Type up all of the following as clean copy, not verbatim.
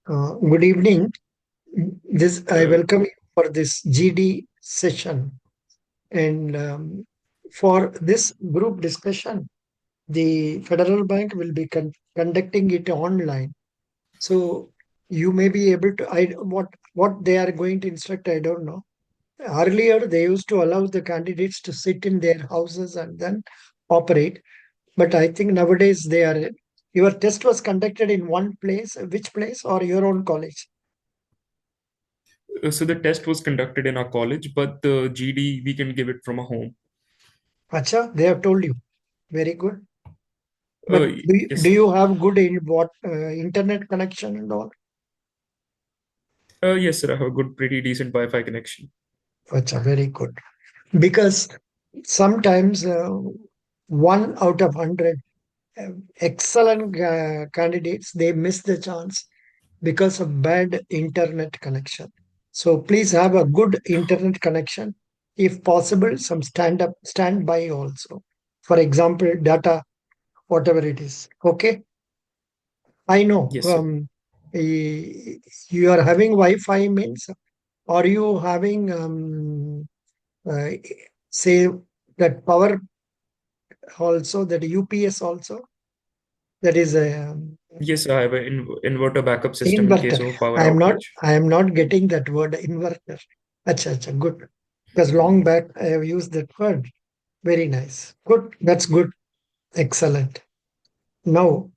Good evening. This I Uh, welcome you for this GD session, and for this group discussion, the Federal Bank will be conducting it online. So you may be able to. What they are going to instruct, I don't know. Earlier, they used to allow the candidates to sit in their houses and then operate. But I think nowadays they are. Your test was conducted in one place. Which place or your own college? so the test was conducted in our college, but the GD we can give it from a home. Acha, they have told you. Very good. But Yes, do sir. you have good internet connection and all? Yes, sir. I have a good, pretty decent Wi-Fi connection. Acha, very good. Because sometimes 1 out of 100 uh, excellent candidates they miss the chance because of bad internet connection. So please have a good internet connection. If possible, some standby also. For example, data, whatever it is. Okay. I know. Yes, sir. You are having Wi-Fi means, are you having, uh, say, that power also, that UPS also? That is a Yes, I have an inverter backup system in case inverter. of a power I am not. outage. I am not getting that word inverter. Acha, acha, good. Because long back I have used that word. Very nice. Good. That's good. Excellent. Now,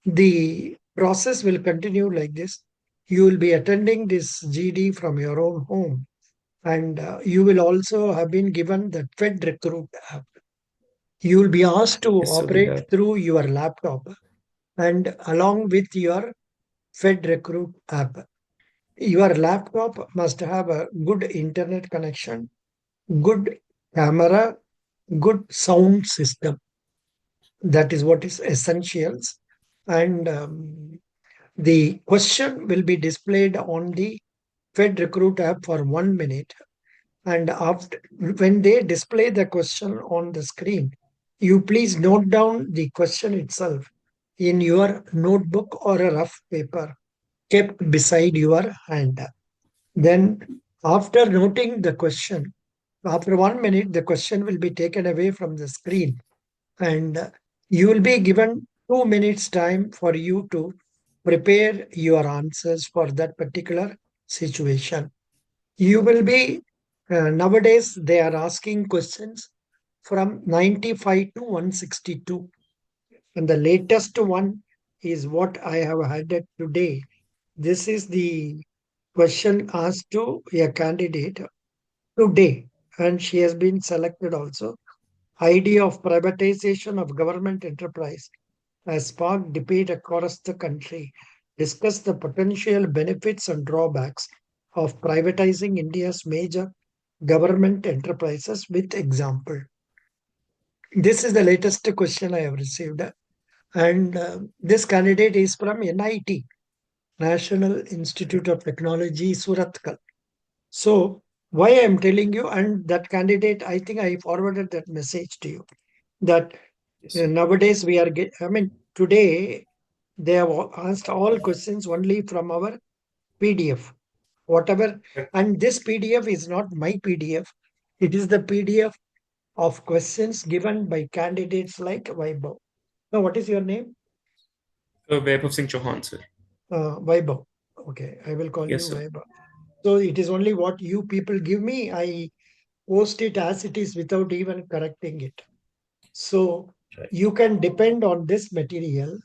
the process will continue like this. You will be attending this GD from your own home, and you will also have been given the Fed Recruit app. You will be asked to Yes, sir. We operate have. through your laptop and along with your Fed Recruit app. Your laptop must have a good internet connection, good camera, good sound system. That is what is essentials. And the question will be displayed on the Fed Recruit app for 1 minute. And after, when they display the question on the screen, you please note down the question itself in your notebook or a rough paper kept beside your hand. Then, after noting the question, after 1 minute, the question will be taken away from the screen and you will be given 2 minutes time for you to prepare your answers for that particular situation. You will be nowadays they are asking questions from 95 to 162, and the latest one is what I have had it today. This is the question asked to a candidate today, and she has been selected also. Idea of privatization of government enterprise has sparked debate across the country. Discuss the potential benefits and drawbacks of privatizing India's major government enterprises with example. This is the latest question I have received, and this candidate is from NIT, National Institute of Technology, Surathkal. So why I am telling you, and that candidate, I think I forwarded that message to you that Yes, sir. nowadays we are I mean today they have asked all questions only from our PDF, whatever. And this PDF is not my PDF. It is the PDF of questions given by candidates like Vaibhav. Now, what is your name? Vaibhav Singh Chauhan, sir. Vaibhav. Okay, I will call Yes, you sir. Vaibhav. So it is only what you people give me. I post it as it is without even correcting it. So Right. you can depend on this material.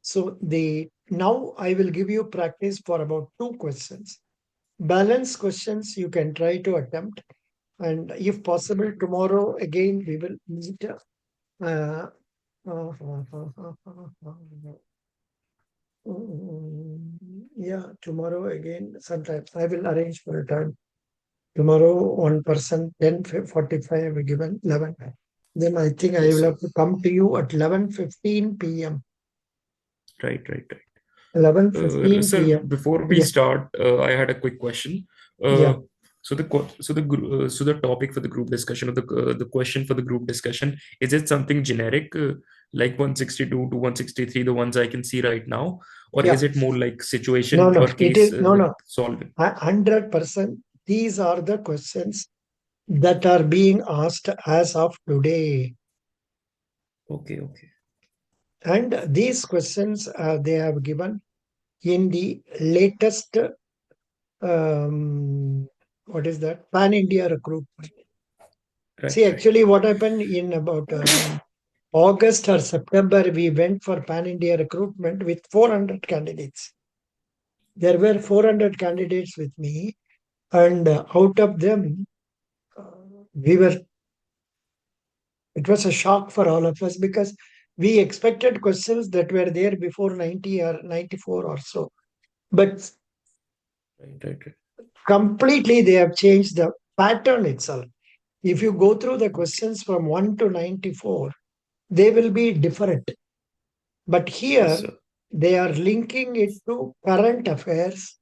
So the now I will give you practice for about two questions. Balance questions you can try to attempt, and if possible, tomorrow again we will meet. Uh, yeah, tomorrow again. Sometimes I will arrange for a time. Tomorrow, one person, 10:45, I will given 11. Then I think I Yes, will sir. have to come to you at 11:15 p.m. Right, right, right. 11:15 Sir, p.m. before we Yeah, start, I had a quick question. Uh, yeah. So the topic for the group discussion, or the question for the group discussion, is it something generic, like 162 to 163, the ones I can see right now, or Yeah. is it more like No, situation no, or it case is no, no. solving? 100%. These are the questions that are being asked as of today. Okay, okay, And these questions they have given in the latest, what is that? Pan India recruitment. See, right, right. actually, what happened in about August or September, we went for Pan India recruitment with 400 candidates. There were 400 candidates with me, and out of them, uh, we were. It was a shock for all of us because we expected questions that were there before 90 or 94 or so. But Right, right, right. completely they have changed the pattern itself. If you go through the Okay. questions from 1 to 94, they will be different. But Yes, here sir. they are linking it to current affairs,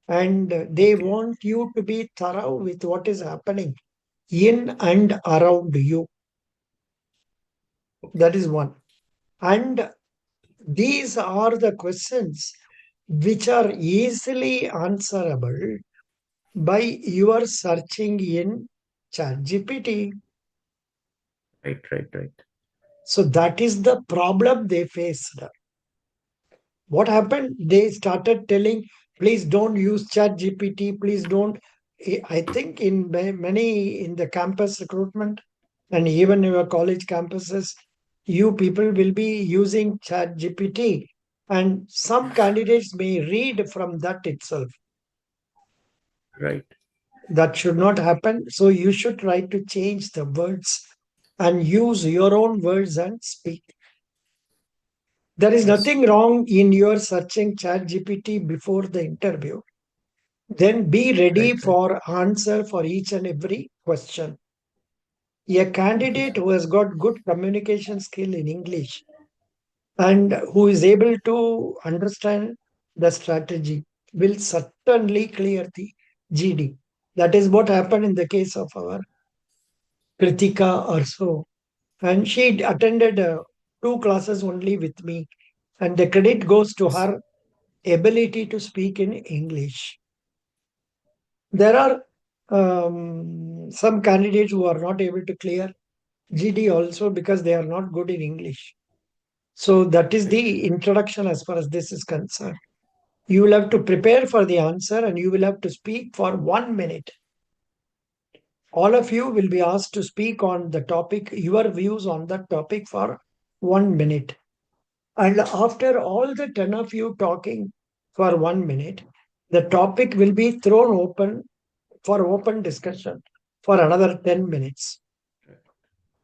and they Okay, want you to be thorough with what is happening in and around you. okay. That is one. And these are the questions which are easily answerable by your searching in ChatGPT. Right, right, right. So that is the problem they faced. What happened? They started telling, please don't use ChatGPT, please don't. I think in many in the campus recruitment and even your college campuses, you people will be using ChatGPT, and some candidates may read from that itself. Right. That should not happen. So you should try to change the words and use your own words and speak. There is Yes. nothing wrong in your searching ChatGPT before the interview. Then be ready Right, right. for answer for each and every question. A Okay, candidate sir. who has got good communication skill in English and who is able to understand the strategy will certainly clear the GD. That is what happened in the case of our Kritika or so. And she attended two classes only with me. And the credit goes to Yes. her ability to speak in English. There are some candidates who are not able to clear GD also because they are not good in English. So that is Right. the introduction as far as this is concerned. You will have to prepare for the answer and you will have to speak for 1 minute. All of you will be asked to speak on the topic, your views on that topic for 1 minute. And after all the 10 of you talking for 1 minute, the topic will be thrown open for open discussion for another 10 minutes. Right.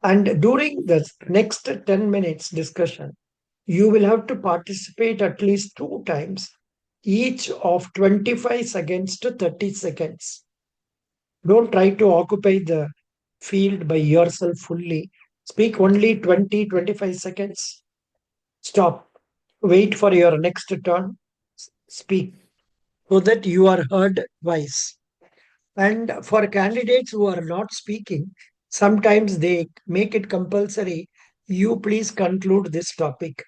And during the Right. next 10 minutes discussion, you will have to participate at least two times, each of 25 seconds to 30 seconds. Don't try to occupy the field by yourself fully. Speak only 20, 25 seconds. Stop. Wait for your next turn. Speak so that you are heard twice. And for candidates who are not speaking, sometimes they make it compulsory. You please conclude this topic.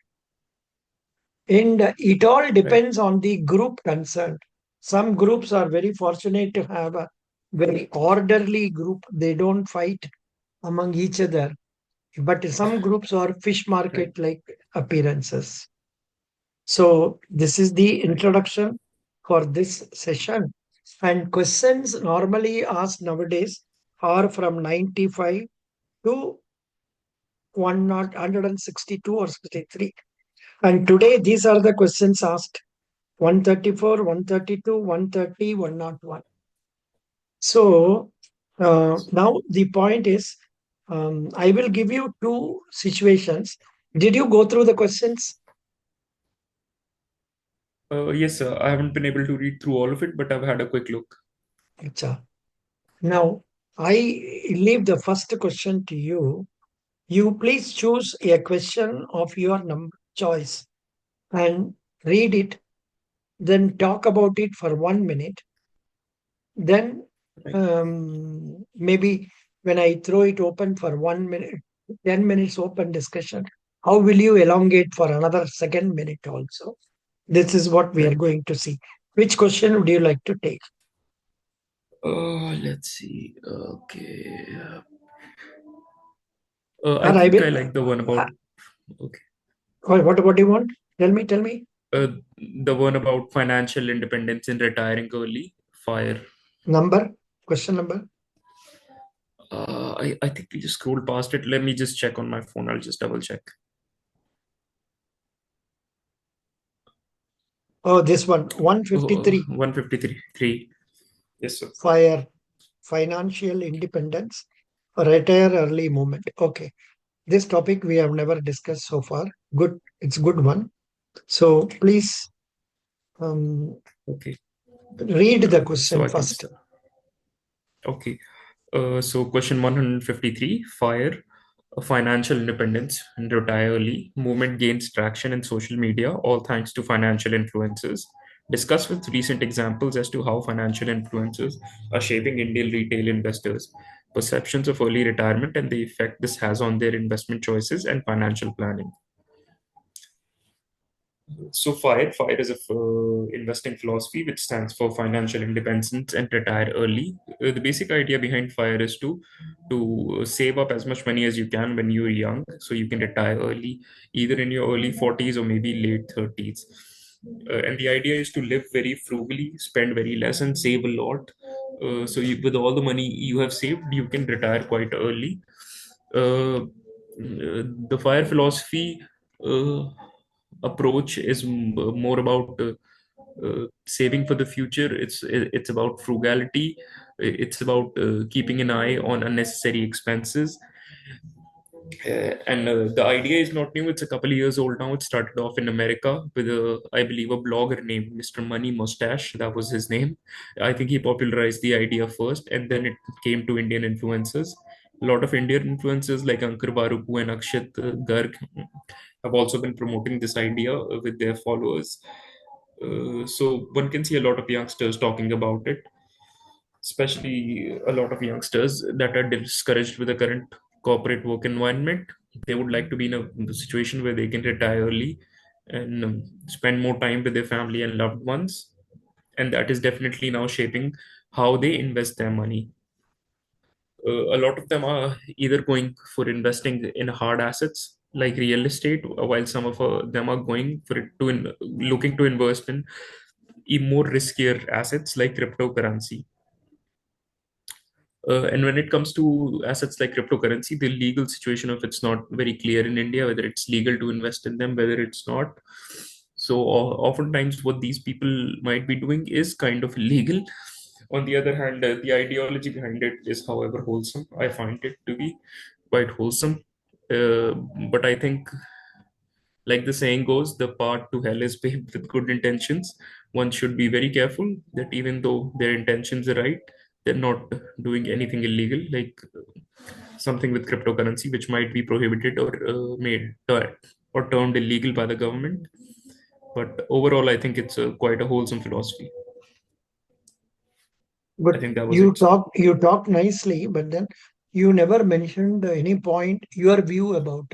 And it all Right. depends on the group concerned. Some groups are very fortunate to have a very orderly group. They don't fight among each other. But some groups are fish Right. market like appearances. So this is the Right. introduction for this session. And questions normally asked nowadays are from 95 to 162 or 63. And today these are the questions asked 134, 132, 130, 101. So now the point is I will give you two situations. Did you go through the questions? Yes, sir. I haven't been able to read through all of it, but I've had a quick look. Acha. Now I leave the first question to you. You please choose a question of your choice and read it, then talk about it for 1 minute. Then Right. Maybe when I throw it open for 1 minute, 10 minutes open discussion, how will you elongate for another second minute also? This is what we are Right. going to see. Which question would you like to take? Let's see. Okay. I Or I think will. I like the one about. Okay. What do you want? Tell me. Uh, the one about financial independence and retiring early. Fire. Number, question number. I think we just scrolled past it. Let me just check on my phone. I'll just double check. Oh, this one, Oh, 153. 153. Three. Yes, sir. Fire, financial independence, retire early movement. Okay. This topic we have never discussed so far. Good. It's good one. So please um, Okay. read the So question I can first. start. Okay. So question 153, fire, financial independence and retire early, movement gains traction in social media, all thanks to financial influencers. Discuss with recent examples as to how financial influencers are shaping Indian retail investors, perceptions of early retirement, and the effect this has on their investment choices and financial planning. So FIRE is a investing philosophy which stands for financial independence and retire early. The basic idea behind FIRE is to save up as much money as you can when you're young, so you can retire early, either in your early 40s or maybe late 30s. And the idea is to live very frugally, spend very less, and save a lot. With all the money you have saved, you can retire quite early. The FIRE philosophy. Uh, Approach is more about saving for the future. It's about frugality. It's about keeping an eye on unnecessary expenses. And The idea is not new. It's a couple of years old now. It started off in America with I believe, a blogger named Mr. Money Mustache. That was his name. I think he popularized the idea first, and then it came to Indian influencers. A lot of Indian influencers like Ankar Barupu and Akshat Garg have also been promoting this idea with their followers. So one can see a lot of youngsters talking about it, especially a lot of youngsters that are discouraged with the current corporate work environment. They would like to be in a situation where they can retire early and spend more time with their family and loved ones. And that is definitely now shaping how they invest their money. A lot of them are either going for investing in hard assets like real estate, while some of them are going for it looking to invest in more riskier assets like cryptocurrency. And when it comes to assets like cryptocurrency, the legal situation of it's not very clear in India, whether it's legal to invest in them, whether it's not. So oftentimes, what these people might be doing is kind of illegal. On the other hand, the ideology behind it is, however, wholesome. I find it to be quite wholesome. Uh, but I think, like the saying goes, the path to hell is paved with good intentions. One should be very careful that even though their intentions are right, they're not doing anything illegal, like something with cryptocurrency, which might be prohibited or or termed illegal by the government. But overall, I think it's quite a wholesome philosophy. I But think that was you it, sir. talk nicely, but then you never mentioned any point, your view about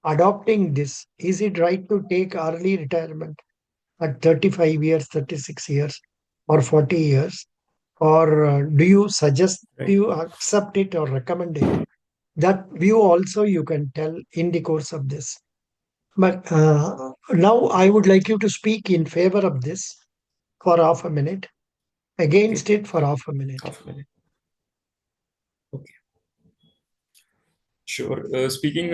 adopting this. Is it right to take early retirement at 35 years, 36 years, or 40 years? Or do you suggest, do Right. you accept it or recommend it? That view also you can tell in the course of this. But now I would like you to speak in favor of this for half a minute, Okay. against it for half a minute. Half a minute. Okay. Sure. Speaking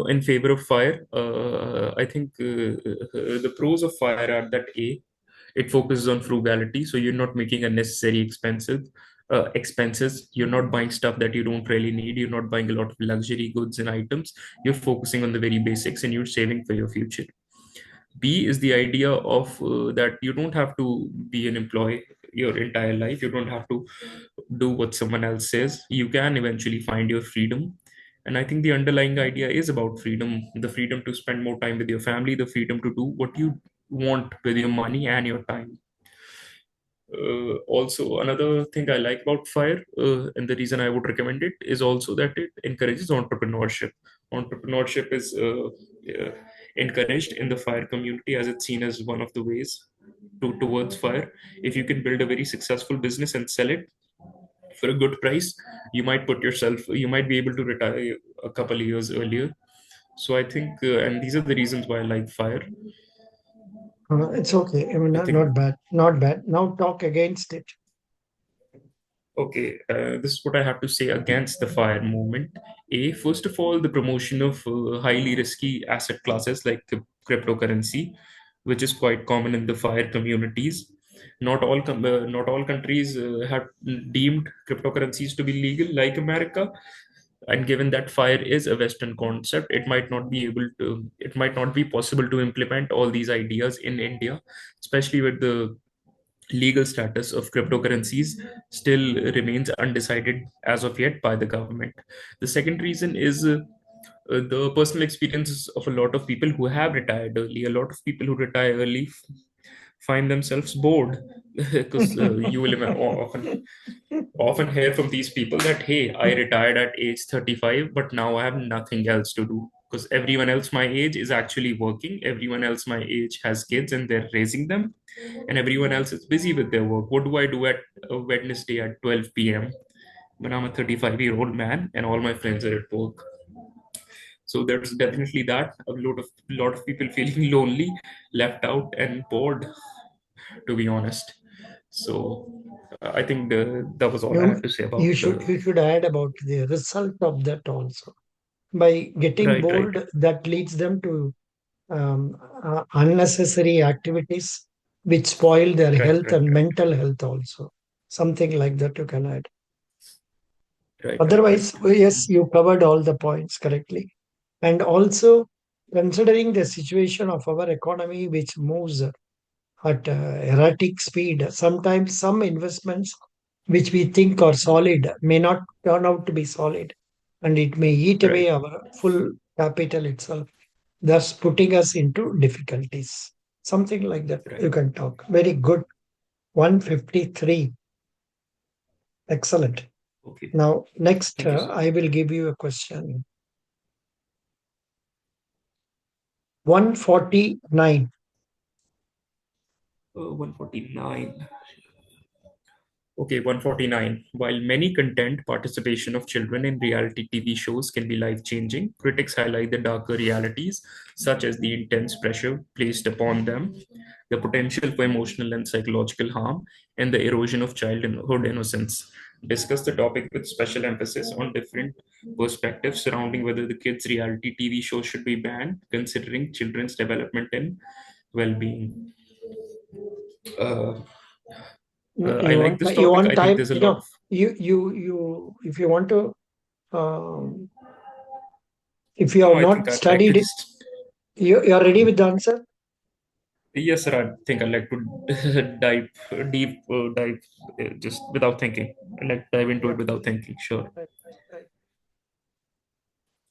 in favor of fire, I think the pros of fire are that it focuses on frugality, so you're not making unnecessary expenses. You're not buying stuff that you don't really need. You're not buying a lot of luxury goods and items. You're focusing on the very basics, and you're saving for your future. B is the idea of that you don't have to be an employee your entire life. You don't have to do what someone else says. You can eventually find your freedom. And I think the underlying idea is about freedom, the freedom to spend more time with your family, the freedom to do what you want with your money and your time. Also, another thing I like about Fire, and the reason I would recommend it, is also that it encourages entrepreneurship. Entrepreneurship is encouraged in the Fire community, as it's seen as one of the ways towards Fire. If you can build a very successful business and sell it for a good price, you might be able to retire a couple of years earlier. So I think, and these are the reasons why I like Fire. It's okay. I mean, I not think. bad. Not bad. Now talk against it. Okay, this is what I have to say against the FIRE movement. First of all, the promotion of highly risky asset classes like cryptocurrency, which is quite common in the FIRE communities. Not all countries have deemed cryptocurrencies to be legal, like America. And given that FIRE is a Western concept, it might not be possible to implement all these ideas in India, especially with the legal status of cryptocurrencies still remains undecided as of yet by the government. The second reason is the personal experiences of a lot of people who have retired early. A lot of people who retire early find themselves bored because you will often hear from these people that, hey, I retired at age 35, but now I have nothing else to do because everyone else my age is actually working. Everyone else my age has kids and they're raising them, and everyone else is busy with their work. What do I do at Wednesday at 12 p.m. when I'm a 35-year-old man and all my friends are at work? So there's definitely that, lot of people feeling lonely, left out, and bored, to be honest. So I think that was all I You had to say you about should you should add about the result of that also. By getting right, right, bored, that leads them to unnecessary activities which spoil their right, health right, and right, mental health also. Something like that you can add. right, right, right. Otherwise, yes, you covered all the points correctly. And also, considering the situation of our economy, which moves at erratic speed, sometimes some investments which we think are solid may not turn out to be solid, and it may eat Right, away our full capital itself, thus putting us into difficulties. Something like that you right. can talk. Very good. 153. Excellent. Okay. Now, next, Thank you, sir. I will give you a question. 149. 149. Okay, 149. While many contend participation of children in reality TV shows can be life changing, critics highlight the darker realities, such as the intense pressure placed upon them, the potential for emotional and psychological harm, and the erosion of childhood innocence. Discuss the topic with special emphasis on different perspectives surrounding whether the kids' reality TV shows should be banned, considering children's development and well being. Uh, I You like want this you topic. want I think time? there's a lot of. If you want to, um, if you No, have I think not I'd like to studied it, just. you are ready with the answer. Yes, sir. I think I'd like to dive just without thinking. I'd like to dive into Yeah. it without thinking. Sure. Right, right, right.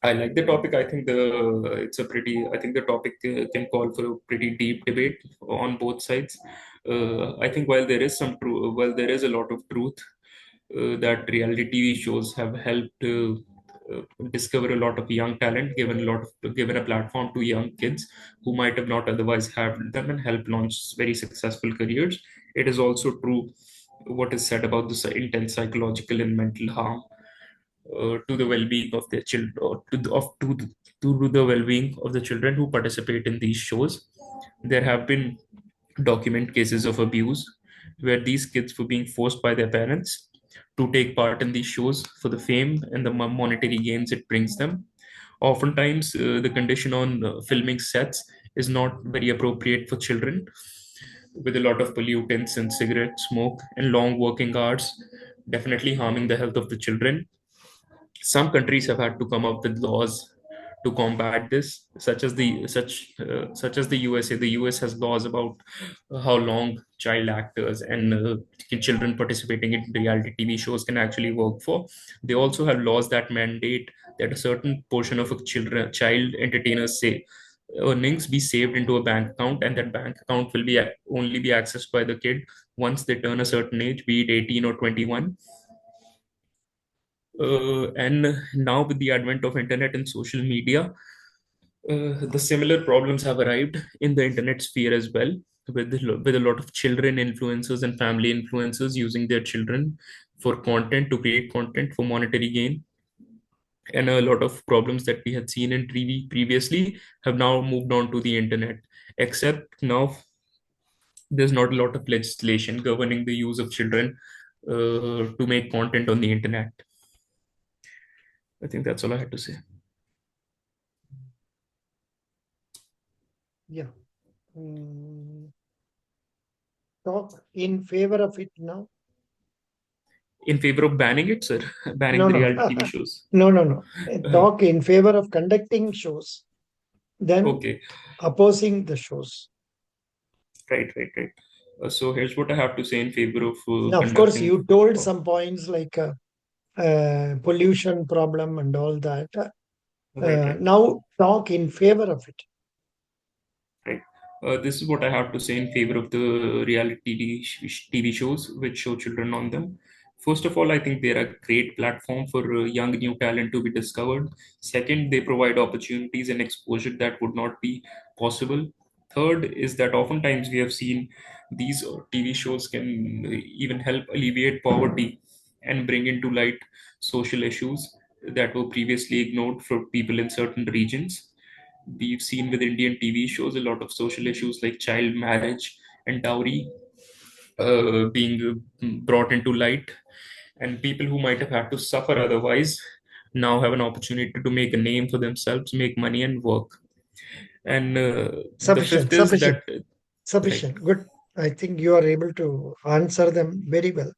I like the topic. I think the topic can call for a pretty deep debate on both sides. I think while there is a lot of truth that reality TV shows have helped discover a lot of young talent, given a platform to young kids who might have not otherwise had them, and help launch very successful careers. It is also true what is said about the intense psychological and mental harm to the well-being of their children, or to the well-being of the children who participate in these shows. There have been document cases of abuse where these kids were being forced by their parents to take part in these shows for the fame and the monetary gains it brings them. Oftentimes, the condition on filming sets is not very appropriate for children, with a lot of pollutants and cigarette smoke and long working hours, definitely harming the health of the children. Some countries have had to come up with laws to combat this, such as the USA. The US has laws about how long child actors and children participating in reality TV shows can actually work for. They also have laws that mandate that a certain portion of a child entertainers say. earnings be saved into a bank account, and that bank account will be only be accessed by the kid once they turn a certain age, be it 18 or 21. And now with the advent of internet and social media, the similar problems have arrived in the internet sphere as well, with a lot of children influencers and family influencers using their children for content, to create content for monetary gain. And a lot of problems that we had seen in TV previously have now moved on to the internet. Except now there's not a lot of legislation governing the use of children to make content on the internet. I think that's all I had to say. Yeah. Mm, talk in favor of it now. In favor of banning it, sir, banning No, the no, reality TV shows. no, no, no. Uh, Talk in favor of conducting shows, then okay, opposing the shows. right. So here's what I have to say in favor of Now, of course, conducting. you told Uh, some points like pollution problem and all that. right. Now, talk in favor of it. Right. This is what I have to say in favor of the reality TV shows which show children on them. First of all, I think they're a great platform for young new talent to be discovered. Second, they provide opportunities and exposure that would not be possible. Third is that oftentimes we have seen these TV shows can even help alleviate poverty and bring into light social issues that were previously ignored for people in certain regions. We've seen with Indian TV shows a lot of social issues like child marriage and dowry being brought into light, and people who might have had to suffer otherwise now have an opportunity to make a name for themselves, make money, and work. And the Sufficient, fifth is sufficient, that, right. sufficient. Good. I think you are able to answer them very well.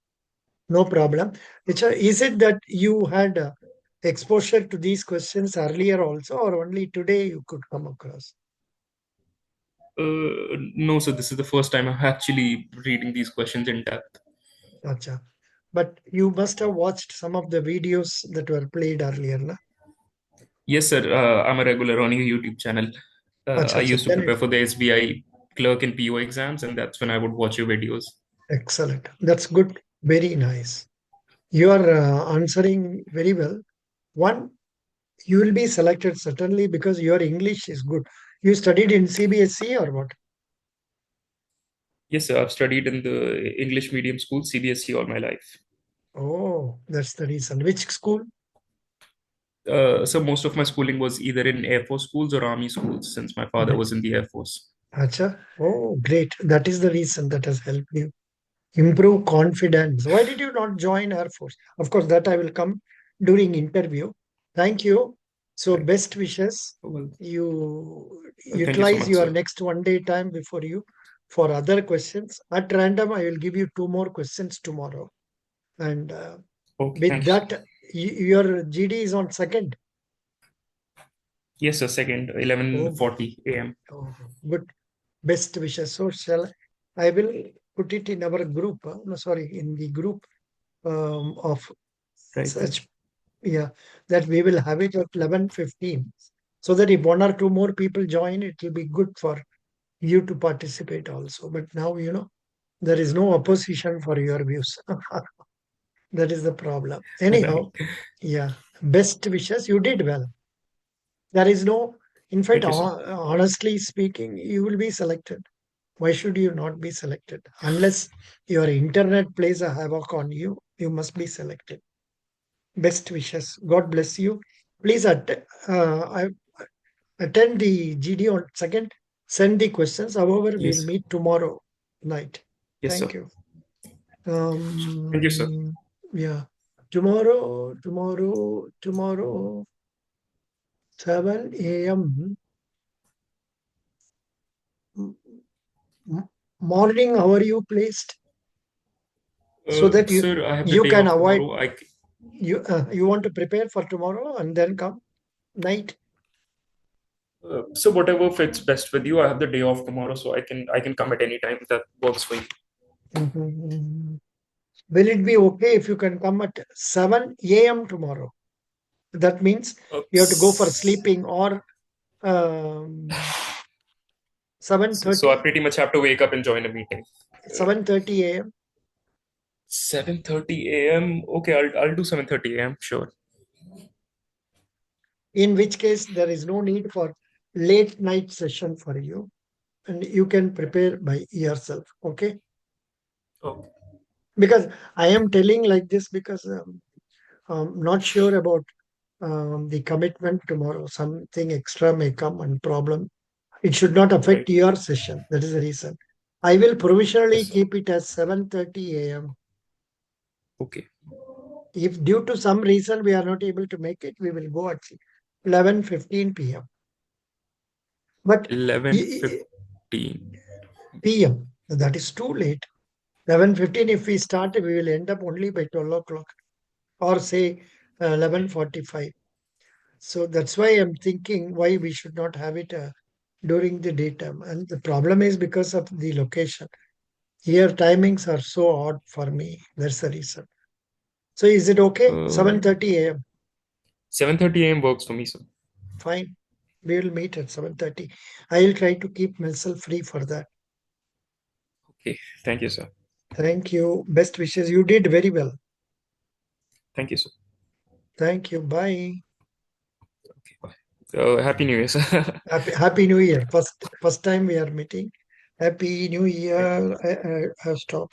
No problem. Is it that you had exposure to these questions earlier also, or only today you could come across? No, so this is the first time I'm actually reading these questions in depth. Acha. But you must have watched some of the videos that were played earlier, na? Yes, sir. I'm a regular on your YouTube channel. Acha, I acha. used to Then prepare it's for the SBI clerk and PO exams, and that's when I would watch your videos. excellent. That's good. Very nice. You are answering very well. One, you will be selected certainly because your English is good. You studied in CBSE or what? Yes, sir. I've studied in the English medium school, CBSE, all my life. Oh, that's the reason. Which school? So most of my schooling was either in Air Force schools or Army schools, since my father was in the Air Force. Acha. Oh, great. That is the reason that has helped you improve confidence. Why did you not join Air Force? Of course, that I will come during interview. Thank you. So Right. best wishes. Well, You thank you so utilize much, your sir. next 1 day time before you for other questions. At random, I will give you two more questions tomorrow. And Okay, with thank you, sir. that, your GD is on second. Yes, sir. Second, Oh, 11:40 a.m. oh, good. Best wishes. So shall I will put it in our group. No, sorry, in the group of Right. such, yeah, that we will have it at 11:15, so that if one or two more people join, it will be good for you to participate also. But now, there is no opposition for your views. That is the problem. Right. Anyhow, yeah, best wishes. You did well. There is no, in fact, Thank you, sir. honestly speaking, you will be selected. Why should you not be selected? Unless your internet plays a havoc on you, you must be selected. Best wishes. God bless you. Please attend the GD on second. Send the questions. However, we'll Yes. meet tomorrow night. Yes, Thank sir. you. Thank you, sir. Yeah. Tomorrow, 7 a.m. Morning. How are you placed? So that Sir, I have the you day can off avoid tomorrow. you want to prepare for tomorrow and then come night. So whatever fits best with you. I have the day off tomorrow, so I can come at any time that works for you. Mhm. Will it be okay if you can come at 7 a.m. tomorrow? That means you have to go for S- sleeping or um, So I 7:30, pretty much have to wake up and join a meeting. 7:30 a.m. 7:30 a.m. Okay, I'll do 7:30 a.m. Sure. In which case there is no need for late night session for you, and you can prepare by yourself. Okay, Okay. because I am telling like this because I'm not sure about the commitment tomorrow. Something extra may come and problem. It should not affect Right. your session. That is the reason. I will provisionally Yes, sir. keep it as 7:30 a.m. Okay. If due to some reason we are not able to make it, we will go at 11:15 p.m. But 11:15. p.m. That is too late. 11:15. If we start, we will end up only by 12 o'clock, or say 11:45. So that's why I'm thinking why we should not have it during the daytime. And the problem is because of the location. Here timings are so odd for me. That's the reason. So is it okay? Uh, 7:30 a.m. 7:30 a.m. works for me, sir. Fine. We will meet at 7:30. I will try to keep myself free for that. Okay. Thank you, sir. Thank you. Best wishes. You did very well. Thank you, sir. Thank you. Bye. Okay, bye. Happy New Year, sir. Happy New Year. First time we are meeting. Happy New Thank you. Year. I stop.